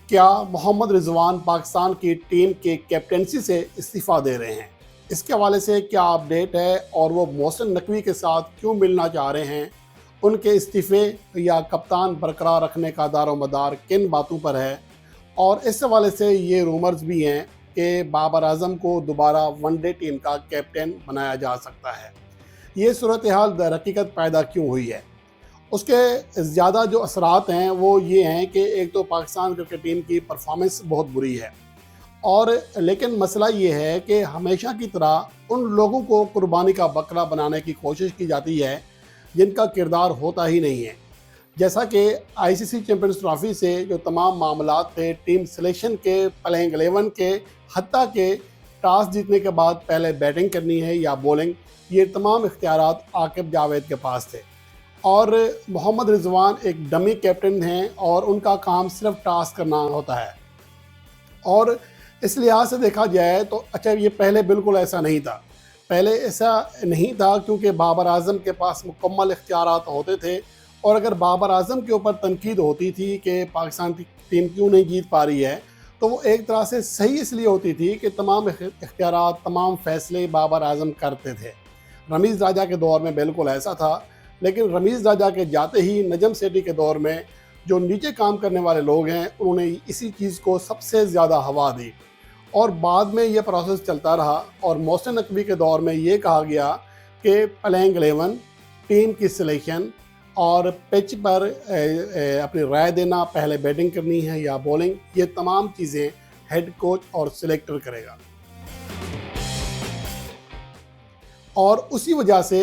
کیا मोहम्मद रिजवान पाकिस्तान की टीम के कैप्टेंसी से इस्तीफ़ा दे रहे हैं? इसके हवाले से क्या अपडेट है और वो मोहसिन नकवी के साथ क्यों मिलना चाह रहे हैं? उनके इस्तीफ़े या कप्तान बरकरार रखने का दारोमदार किन बातों पर है? और इस हवाले से ये रूमर्स भी हैं कि बाबर आजम को दोबारा वनडे टीम का कैप्टन बनाया जा सकता है। ये सूरत हाल दर हकीकत पैदा क्यों हुई है? उसके ज़्यादा जो असरात हैं वो ये हैं कि एक तो पाकिस्तान क्रिकेट टीम की परफॉर्मेंस बहुत बुरी है, और लेकिन मसला ये है कि हमेशा की तरह उन लोगों को कुर्बानी का बकरा बनाने की कोशिश की जाती है जिनका किरदार होता ही नहीं है। जैसा कि आईसीसी चैंपियंस ट्रॉफी से जो तमाम मामलात थे टीम सिलेक्शन के, प्लेइंग 11 के, हत्ता के टॉस जीतने के बाद पहले बैटिंग करनी है या बॉलिंग, ये तमाम इख्तियारात आकिब जावेद के पास थे। और मोहम्मद रिजवान एक डमी कैप्टन हैं और उनका काम सिर्फ टॉस करना होता है। और इस लिहाज से देखा जाए तो अच्छा, ये पहले बिल्कुल ऐसा नहीं था। पहले ऐसा नहीं था क्योंकि बाबर आजम के पास मुकम्मल इख्तियारात होते थे, और अगर बाबर आजम के ऊपर तनकीद होती थी कि पाकिस्तान की टीम क्यों नहीं जीत पा रही है, तो वो एक तरह से सही इसलिए होती थी कि तमाम इख्तियारात, तमाम फ़ैसले बाबर आजम करते थे। रमीज़ राजा के दौर में बिल्कुल ऐसा था, लेकिन रमीज़ राजा के जाते ही नजम सेठी के दौर में जो नीचे काम करने वाले लोग हैं उन्होंने इसी चीज़ को सबसे ज़्यादा हवा दी, और बाद में ये प्रोसेस चलता रहा। और मोहसिन नकवी के दौर में ये कहा गया कि प्लेइंग 11, टीम की सिलेक्शन और पिच पर अपनी राय देना, पहले बैटिंग करनी है या बॉलिंग, ये तमाम चीज़ें हेड कोच और सिलेक्टर करेगा। और उसी वजह से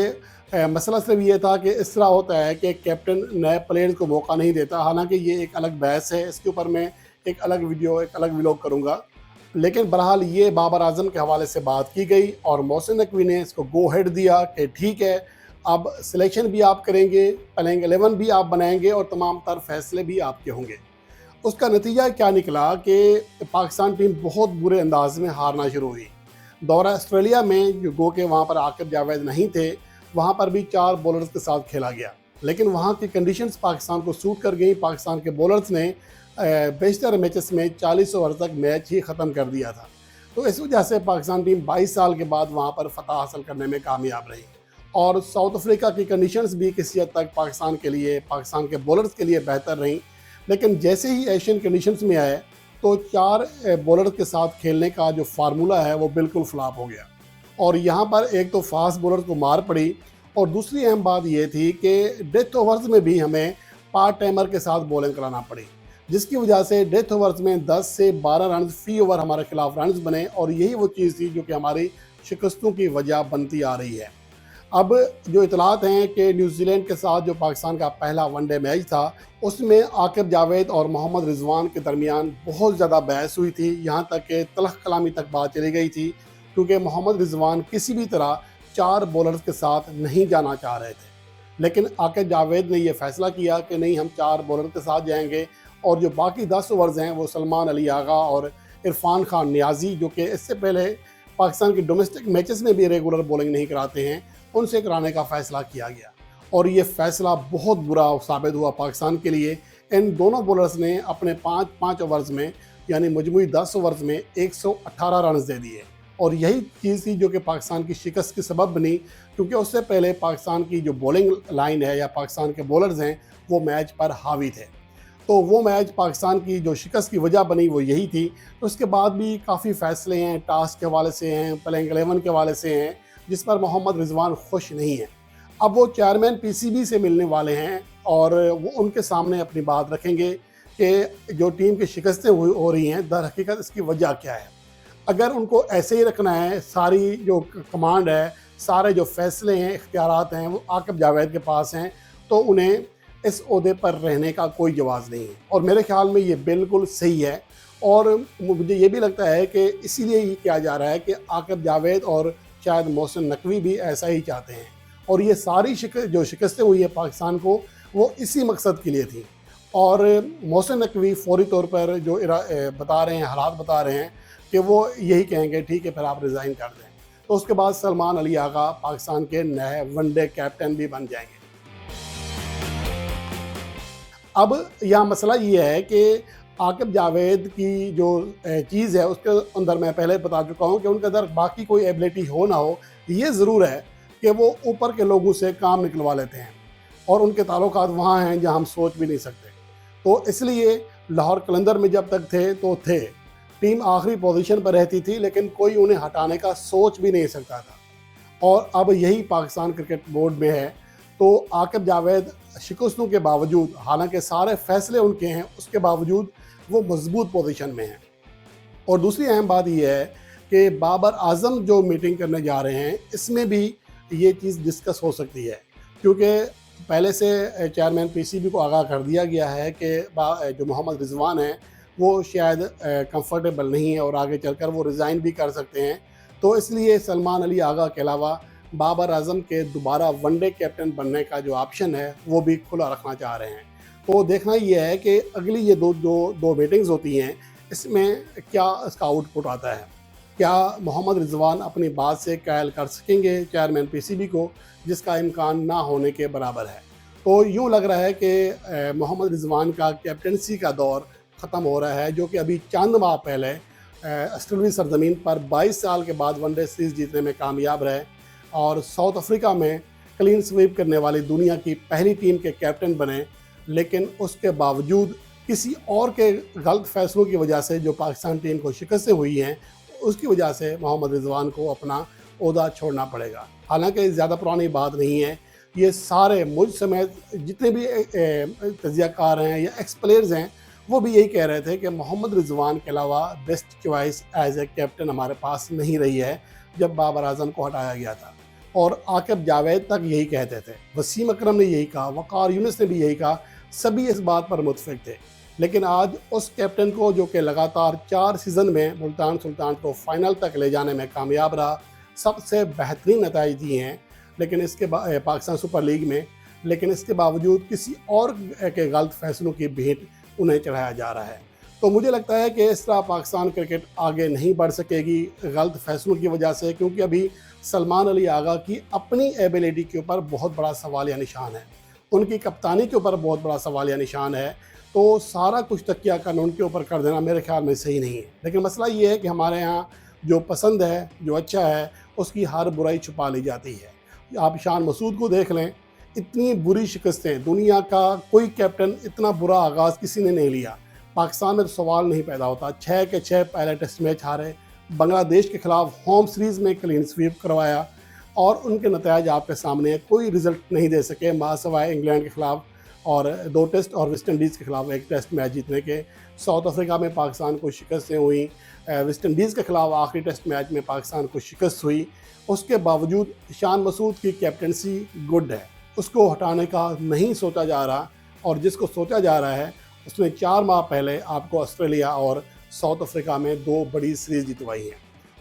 मसला सिर्फ ये था कि इस तरह होता है कि कैप्टन नए प्लेयर्स को मौका नहीं देता। हालांकि ये एक अलग बहस है, इसके ऊपर मैं एक अलग वीडियो, एक अलग व्लॉग करूँगा। लेकिन बहरहाल ये बाबर आजम के हवाले से बात की गई और मोहसिन नकवी ने इसको गो हेड दिया कि ठीक है, अब सिलेक्शन भी आप करेंगे, प्लेइंग 11 भी आप बनाएंगे और तमाम तर फैसले भी आपके होंगे। उसका नतीजा क्या निकला कि पाकिस्तान टीम बहुत बुरे अंदाज में हारना शुरू हुई। दौरा ऑस्ट्रेलिया में जो गो के वहाँ पर आकिब जावेद नहीं थे, वहाँ पर भी 4 बॉलर्स के साथ खेला गया, लेकिन वहाँ की कंडीशंस पाकिस्तान को सूट कर गई। पाकिस्तान के बॉलर्स ने बेशतर मैचेस में 40 ओवर तक मैच ही ख़त्म कर दिया था। तो इस वजह से पाकिस्तान टीम 22 साल के बाद वहाँ पर फतह हासिल करने में कामयाब रही। और साउथ अफ्रीका की कंडीशंस भी किसी हद तक पाकिस्तान के लिए, पाकिस्तान के बॉलर्स के लिए बेहतर रहीं, लेकिन जैसे ही एशियन कंडीशंस में आए तो 4 बॉलर के साथ खेलने का जो फार्मूला है वो बिल्कुल फ्लॉप हो गया। और यहाँ पर एक तो फास्ट बॉलर को मार पड़ी, और दूसरी अहम बात ये थी कि डेथ ओवर्स में भी हमें पार्ट टाइमर के साथ बॉलिंग कराना पड़ी, जिसकी वजह से डेथ ओवर्स में 10 से 12 रन फी ओवर हमारे खिलाफ रन्स बने, और यही वो चीज़ थी जो कि हमारी शिकस्तों की वजह बनती आ रही है। अब जो इतलात हैं कि न्यूजीलैंड के साथ जो पाकिस्तान का पहला वनडे मैच था, उसमें आकिब जावेद और मोहम्मद रिजवान के दरमियान बहुत ज़्यादा बहस हुई थी, यहाँ तक कि तलख कलामी तक बात चली गई थी, क्योंकि मोहम्मद रिजवान किसी भी तरह 4 बॉलर्स के साथ नहीं जाना चाह रहे थे। लेकिन आकिब जावेद ने यह फ़ैसला किया कि नहीं, हम 4 बॉलर के साथ जाएंगे, और जो बाकी 10 ओवर्स हैं वो सलमान अली आगा और इरफान खान नियाजी, जो कि इससे पहले पाकिस्तान के डोमेस्टिक मैचेस में भी रेगुलर बॉलिंग नहीं कराते हैं, उनसे कराने का फ़ैसला किया गया। और ये फ़ैसला बहुत बुरा साबित हुआ पाकिस्तान के लिए। इन दोनों बॉलर्स ने अपने 5 ओवर्स में, यानी मजमूई 10 ओवर्स में 118 रन दे दिए, और यही चीज़ थी जो कि पाकिस्तान की शिकस्त की सबब बनी, क्योंकि उससे पहले पाकिस्तान की जो बॉलिंग लाइन है या पाकिस्तान के बॉलर्स हैं वो मैच पर हावी थे। तो वो मैच पाकिस्तान की जो शिकस्त की वजह बनी वो यही थी। तो उसके बाद भी काफ़ी फ़ैसले हैं, टास्क के हवाले से हैं, प्लेइंग 11 के हवाले से हैं, जिस पर मोहम्मद रिजवान खुश नहीं है। अब वो चेयरमैन पीसीबी से मिलने वाले हैं और वो उनके सामने अपनी बात रखेंगे कि जो टीम की शिकस्तें हो रही हैं, दर हकीकत इसकी वजह क्या है। अगर उनको ऐसे ही रखना है, सारी जो कमांड है, सारे जो फ़ैसले हैं, इख्तियारात हैं, वो आकिब जावेद के पास हैं, तो उन्हें इस ओहदे पर रहने का कोई जवाज़ नहीं है। और मेरे ख्याल में ये बिल्कुल सही है, और मुझे ये भी लगता है कि इसीलिए ये किया जा रहा है कि आकिब जावेद और शायद मोहसिन नकवी भी ऐसा ही चाहते हैं। और ये सारी जो शिकस्तें हुई है पाकिस्तान को, वो इसी मकसद के लिए थी। और मोहसिन नकवी फौरी तौर पर जो बता रहे हैं, हालात बता रहे हैं कि वो यही कहेंगे ठीक है फिर आप रिज़ाइन कर दें। तो उसके बाद सलमान अली आगा पाकिस्तान के नए वनडे कैप्टन भी बन जाएंगे। अब यहाँ मसला ये है कि आकिब जावेद की जो चीज़ है उसके अंदर मैं पहले बता चुका हूँ कि उनके अंदर बाकी कोई एबिलिटी हो ना हो, ये ज़रूर है कि वो ऊपर के लोगों से काम निकलवा लेते हैं और उनके ताल्लुकात वहाँ हैं जहाँ हम सोच भी नहीं सकते। तो इसलिए लाहौर कलंदर में जब तक थे तो थे, टीम आखिरी पोजीशन पर रहती थी लेकिन कोई उन्हें हटाने का सोच भी नहीं सकता था। और अब यही पाकिस्तान क्रिकेट बोर्ड में है। तो आकिब जावेद शिकस्तों के बावजूद, हालांकि सारे फैसले उनके हैं, उसके बावजूद वो मजबूत पोजीशन में हैं। और दूसरी अहम बात यह है कि बाबर आजम जो मीटिंग करने जा रहे हैं इसमें भी ये चीज़ डिस्कस हो सकती है, क्योंकि पहले से चेयरमैन पीसीबी को आगाह कर दिया गया है कि जो मोहम्मद रिजवान हैं वो शायद कंफर्टेबल नहीं है और आगे चलकर वो रिज़ाइन भी कर सकते हैं। तो इसलिए सलमान अली आगा के अलावा बाबर आजम के दोबारा वनडे कैप्टन बनने का जो ऑप्शन है वो भी खुला रखना चाह रहे हैं। तो देखना ये है कि अगली ये दो मीटिंग्स होती हैं, इसमें क्या इसका आउटपुट आता है। क्या मोहम्मद रिजवान अपनी बात से कायल कर सकेंगे चेयरमैन पीसीबी को, जिसका इम्कान ना होने के बराबर है। तो यूँ लग रहा है कि मोहम्मद रिजवान का कैप्टनसी का दौर ख़त्म हो रहा है, जो कि अभी चंद माह पहले ऑस्ट्रेलियाई सरजमीन पर 22 साल के बाद वनडे सीरीज़ जीतने में कामयाब रहे और साउथ अफ्रीका में क्लीन स्वीप करने वाली दुनिया की पहली टीम के कैप्टन बने। लेकिन उसके बावजूद किसी और के गलत फैसलों की वजह से जो पाकिस्तान टीम को शिकस्तें हुई हैं, उसकी वजह से मोहम्मद रिजवान को अपना ओहदा छोड़ना पड़ेगा। हालांकि ज़्यादा पुरानी बात नहीं है, ये सारे मुझ समेत जितने भी तजियाकार हैं या एक्स प्लेयर्स हैं वो भी यही कह रहे थे कि मोहम्मद रिजवान के अलावा best choice as a captain हमारे पास नहीं रही है जब बाबर आजम को हटाया गया था। और आकिब जावेद तक यही कहते थे, वसीम अकरम ने यही कहा, वकार यूनिस ने भी यही कहा, सभी इस बात पर मुतफिक थे। लेकिन आज उस कैप्टन को जो कि लगातार 4 सीज़न में मुल्तान सुल्तान को फाइनल तक ले जाने में कामयाब रहा, सबसे बेहतरीन नताइज दिए हैं लेकिन इसके पाकिस्तान सुपर लीग में, लेकिन इसके बावजूद किसी और के गलत फैसलों की भेंट उन्हें चढ़ाया जा रहा है। तो मुझे लगता है कि इस तरह पाकिस्तान क्रिकेट आगे नहीं बढ़ सकेगी गलत फैसलों की वजह से, क्योंकि अभी सलमान अली आगा की अपनी एबिलिटी के ऊपर बहुत बड़ा सवालिया निशान है, उनकी कप्तानी के ऊपर बहुत बड़ा सवालिया निशान है। तो सारा कुछ तकिया कन उनके ऊपर कर देना मेरे ख्याल में सही नहीं है। लेकिन मसला ये है कि हमारे यहाँ जो पसंद है, जो अच्छा है, उसकी हर बुराई छुपा ली जाती है। आप शान मसूद को देख लें, इतनी बुरी शिकस्तें, दुनिया का कोई कैप्टन इतना बुरा आगाज़ किसी ने नहीं लिया। पाकिस्तान में तो सवाल नहीं पैदा होता, 6 के 6 पहले टेस्ट मैच हारे, बांग्लादेश के खिलाफ होम सीरीज़ में क्लीन स्वीप करवाया और उनके नतीजे आपके सामने, कोई रिज़ल्ट नहीं दे सके मासवाए इंग्लैंड के खिलाफ और 2 टेस्ट और वेस्ट इंडीज़ के खिलाफ 1 टेस्ट मैच जीतने के। साउथ अफ्रीका में पाकिस्तान को शिकस्तें हुई, वेस्ट इंडीज़ के खिलाफ आखिरी टेस्ट मैच में पाकिस्तान को शिकस्त हुई। उसके बावजूद शान मसूद की कैप्टनसी गुड है, उसको हटाने का नहीं सोचा जा रहा, और जिसको सोचा जा रहा है उसने 4 माह पहले आपको ऑस्ट्रेलिया और साउथ अफ्रीका में 2 बड़ी सीरीज़ जितवाई हैं।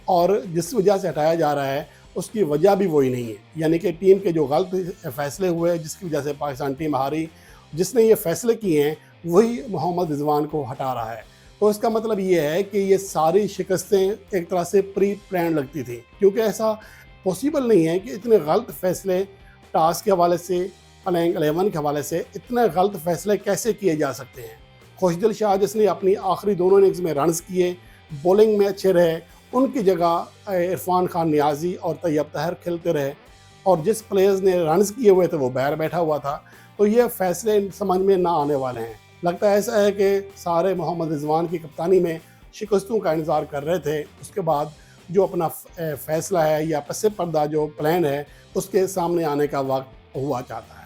और जिस वजह से हटाया जा रहा है उसकी वजह भी वही नहीं है, यानी कि टीम के जो गलत फैसले हुए जिसकी वजह से पाकिस्तान टीम हारी, जिसने ये फैसले किए हैं वही मोहम्मद रिजवान को हटा रहा है। तो इसका मतलब ये है कि ये सारी शिकस्तें एक तरह से प्री प्लान लगती थी, क्योंकि ऐसा पॉसिबल नहीं है कि इतने गलत फैसले टास के हवाले से, प्लेइंग 11 के हवाले से इतने गलत फैसले कैसे किए जा सकते हैं। खुशदिल शाह जिसने अपनी आखिरी दोनों इनिंग्स में रन्स किए, बॉलिंग में अच्छे रहे, उनकी जगह इरफान खान नियाजी और तैयब तहर खेलते रहे, और जिस प्लेयर्स ने रन्स किए हुए थे वो बाहर बैठा हुआ था। तो ये फैसले समझ में ना आने वाले हैं। लगता है ऐसा है कि सारे मोहम्मद रिजवान की कप्तानी में शिकस्तों का इंतज़ार कर रहे थे, उसके बाद जो अपना फैसला है या पस पर्दा जो प्लान है उसके सामने आने का वक्त हुआ चाहता है।